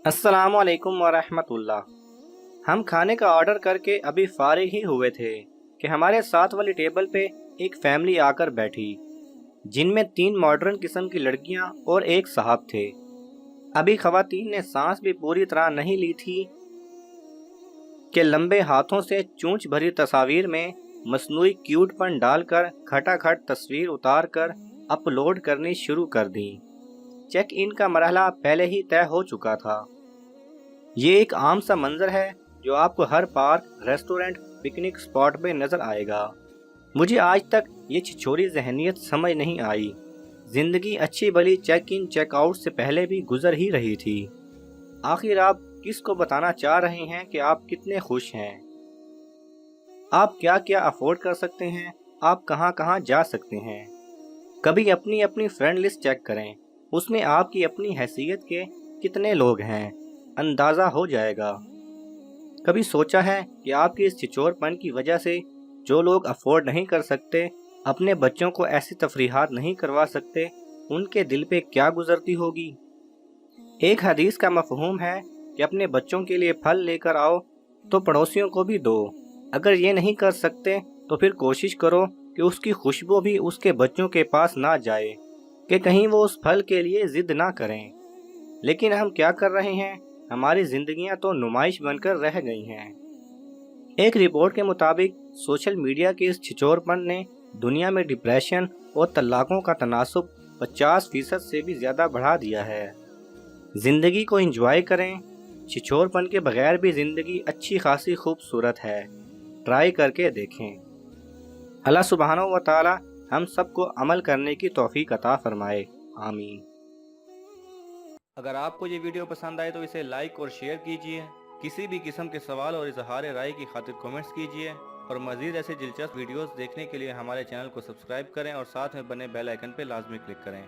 अस्सलामुअलैकुम वरहमतुल्लाह। हम खाने का ऑर्डर करके अभी फारिग ही हुए थे कि हमारे साथ वाली टेबल पे एक फैमिली आकर बैठी, जिनमें 3 मॉडर्न किस्म की लड़कियां और एक साहब थे। अभी खवातीन ने सांस भी पूरी तरह नहीं ली थी कि लंबे हाथों से चूंच भरी तस्वीर में मसनूई क्यूटपन डालकर खटाखट तस्वीर उतार कर अपलोड करनी शुरू कर दी। चेक इन का मरहला पहले ही तय हो चुका था। ये एक आम सा मंजर है जो आपको हर पार्क, रेस्टोरेंट, पिकनिक स्पॉट पे नजर आएगा। मुझे आज तक ये छिछोरी जहनियत समझ नहीं आई। जिंदगी अच्छी भली चेक इन चेक आउट से पहले भी गुजर ही रही थी। आखिर आप किसको बताना चाह रहे हैं कि आप कितने खुश हैं? आप क्या क्या अफोर्ड कर सकते हैं? आप कहां कहां जा सकते हैं? कभी अपनी अपनी फ्रेंड लिस्ट चेक करें, उसमें आपकी अपनी हैसियत के कितने लोग हैं अंदाज़ा हो जाएगा। कभी सोचा है कि आपकी इस छिछोरपन की वजह से जो लोग अफोर्ड नहीं कर सकते, अपने बच्चों को ऐसी तफरीहात नहीं करवा सकते, उनके दिल पे क्या गुजरती होगी? एक हदीस का मफहूम है कि अपने बच्चों के लिए फल लेकर आओ तो पड़ोसियों को भी दो। अगर ये नहीं कर सकते तो फिर कोशिश करो कि उसकी खुशबू भी उसके बच्चों के पास ना जाए, कि कहीं वो उस फल के लिए जिद ना करें। लेकिन हम क्या कर रहे हैं? हमारी जिंदगियां तो नुमाइश बनकर रह गई हैं। एक रिपोर्ट के मुताबिक सोशल मीडिया के इस छिछोरपन ने दुनिया में डिप्रेशन और तलाकों का तनासुब 50% से भी ज़्यादा बढ़ा दिया है। ज़िंदगी को एंजॉय करें। छिछोरपन के बगैर भी ज़िंदगी अच्छी खासी खूबसूरत है। ट्राई करके देखें। अल्लाह सुब्हानहू व तआला हम सबको अमल करने की तौफीक अता फरमाए। आमीन। अगर आपको ये वीडियो पसंद आए तो इसे लाइक और शेयर कीजिए। किसी भी किस्म के सवाल और इजहार राय की खातिर कमेंट्स कीजिए और मज़ीद ऐसे दिलचस्प वीडियोस देखने के लिए हमारे चैनल को सब्सक्राइब करें और साथ में बने बेल आइकन पर लाजमी क्लिक करें।